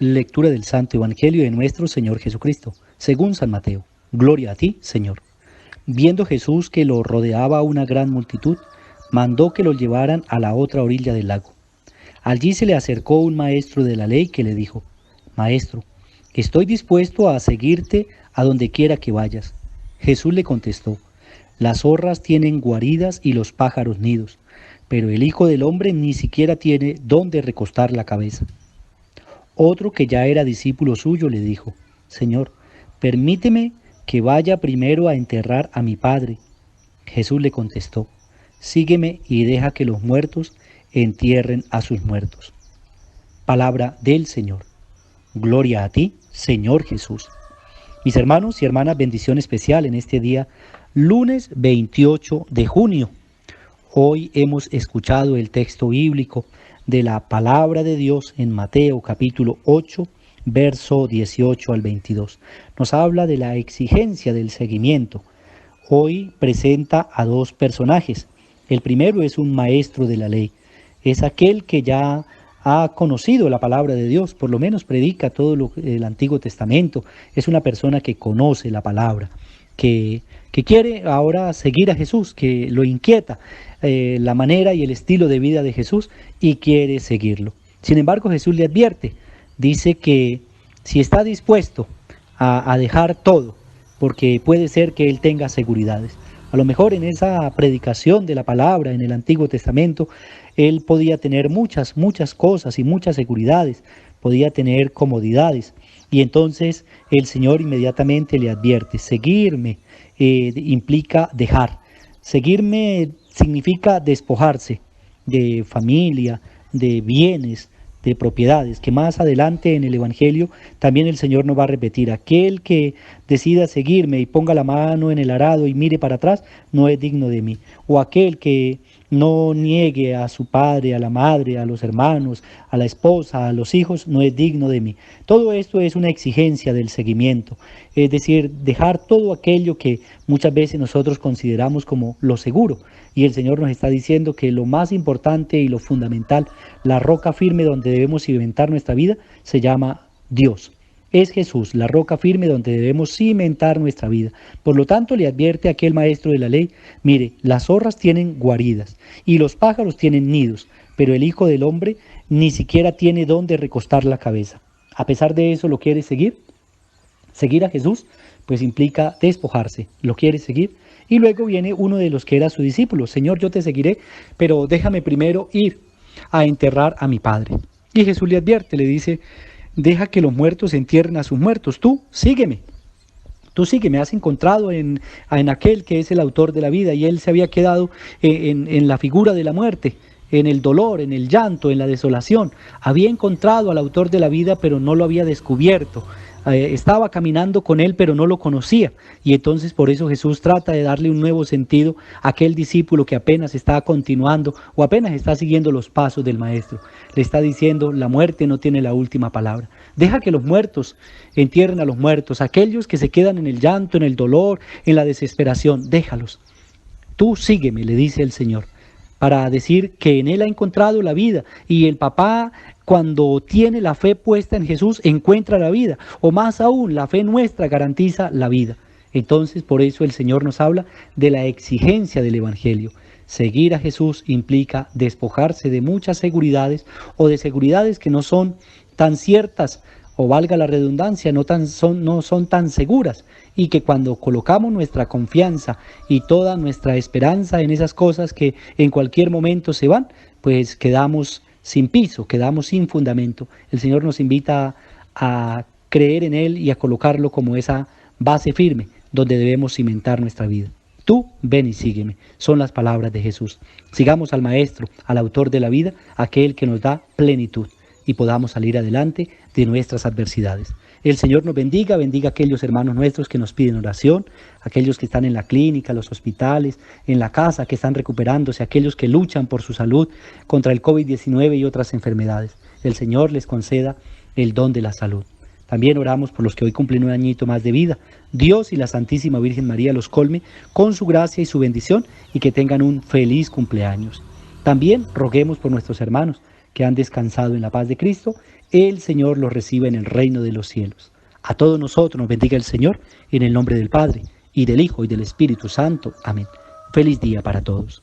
Lectura del Santo Evangelio de nuestro Señor Jesucristo, según San Mateo. Gloria a ti, Señor. Viendo Jesús que lo rodeaba una gran multitud, mandó que lo llevaran a la otra orilla del lago. Allí se le acercó un maestro de la ley que le dijo: Maestro, estoy dispuesto a seguirte a donde quiera que vayas. Jesús le contestó: Las zorras tienen guaridas y los pájaros nidos, pero el Hijo del Hombre ni siquiera tiene dónde recostar la cabeza. Otro que ya era discípulo suyo le dijo: Señor, permíteme que vaya primero a enterrar a mi padre. Jesús le contestó: Sígueme y deja que los muertos entierren a sus muertos. Palabra del Señor. Gloria a ti, Señor Jesús. Mis hermanos y hermanas, bendición especial en este día, lunes 28 de junio. Hoy hemos escuchado el texto bíblico de la palabra de Dios en Mateo capítulo 8, verso 18 al 22. Nos habla de la exigencia del seguimiento. Hoy presenta a dos personajes. El primero es un maestro de la ley. Es aquel que ya ha conocido la palabra de Dios, por lo menos predica todo el Antiguo Testamento. Es una persona que conoce la palabra, que quiere ahora seguir a Jesús, que lo inquieta la manera y el estilo de vida de Jesús y quiere seguirlo. Sin embargo, Jesús le advierte, dice que si está dispuesto a dejar todo, porque puede ser que él tenga seguridades. A lo mejor en esa predicación de la palabra en el Antiguo Testamento, él podía tener muchas cosas y muchas seguridades, podía tener comodidades. Y entonces el Señor inmediatamente le advierte: seguirme implica dejar. Seguirme significa despojarse de familia, de bienes, de propiedades, que más adelante en el Evangelio también el Señor nos va a repetir: aquel que decida seguirme y ponga la mano en el arado y mire para atrás, no es digno de mí. O aquel que no niegue a su padre, a la madre, a los hermanos, a la esposa, a los hijos, no es digno de mí. Todo esto es una exigencia del seguimiento, es decir, dejar todo aquello que muchas veces nosotros consideramos como lo seguro. Y el Señor nos está diciendo que lo más importante y lo fundamental, la roca firme donde debemos cimentar nuestra vida, se llama Dios. Es Jesús, la roca firme donde debemos cimentar nuestra vida. Por lo tanto, le advierte a aquel maestro de la ley: mire, las zorras tienen guaridas y los pájaros tienen nidos, pero el Hijo del Hombre ni siquiera tiene dónde recostar la cabeza. A pesar de eso, ¿lo quiere seguir? Seguir a Jesús, pues implica despojarse. ¿Lo quiere seguir? Y luego viene uno de los que era su discípulo: Señor, yo te seguiré, pero déjame primero ir a enterrar a mi padre. Y Jesús le advierte, le dice: deja que los muertos entierren a sus muertos, tú sígueme. Tú sígueme. Has encontrado en aquel que es el autor de la vida, y él se había quedado en la figura de la muerte, en el dolor, en el llanto, en la desolación. Había encontrado al autor de la vida, pero no lo había descubierto. Estaba caminando con él, pero no lo conocía. Y entonces por eso Jesús trata de darle un nuevo sentido a aquel discípulo que apenas está continuando o apenas está siguiendo los pasos del Maestro. Le está diciendo: la muerte no tiene la última palabra. Deja que los muertos entierren a los muertos. Aquellos que se quedan en el llanto, en el dolor, en la desesperación, déjalos. Tú sígueme, le dice el Señor, para decir que en Él ha encontrado la vida. Y el papá, cuando tiene la fe puesta en Jesús, encuentra la vida. O más aún, la fe nuestra garantiza la vida. Entonces, por eso el Señor nos habla de la exigencia del Evangelio. Seguir a Jesús implica despojarse de muchas seguridades, o de seguridades que no son tan ciertas, o valga la redundancia, no son tan seguras, y que cuando colocamos nuestra confianza y toda nuestra esperanza en esas cosas que en cualquier momento se van, pues quedamos sin piso, quedamos sin fundamento. El Señor nos invita a creer en Él y a colocarlo como esa base firme donde debemos cimentar nuestra vida. Tú ven y sígueme, son las palabras de Jesús. Sigamos al Maestro, al autor de la vida, aquel que nos da plenitud, y podamos salir adelante de nuestras adversidades. El Señor nos bendiga, bendiga a aquellos hermanos nuestros que nos piden oración, aquellos que están en la clínica, los hospitales, en la casa, que están recuperándose, aquellos que luchan por su salud contra el COVID-19 y otras enfermedades. El Señor les conceda el don de la salud. También oramos por los que hoy cumplen un añito más de vida. Dios y la Santísima Virgen María los colme con su gracia y su bendición, y que tengan un feliz cumpleaños. También roguemos por nuestros hermanos que han descansado en la paz de Cristo, el Señor los recibe en el reino de los cielos. A todos nosotros nos bendiga el Señor, en el nombre del Padre, y del Hijo, y del Espíritu Santo. Amén. Feliz día para todos.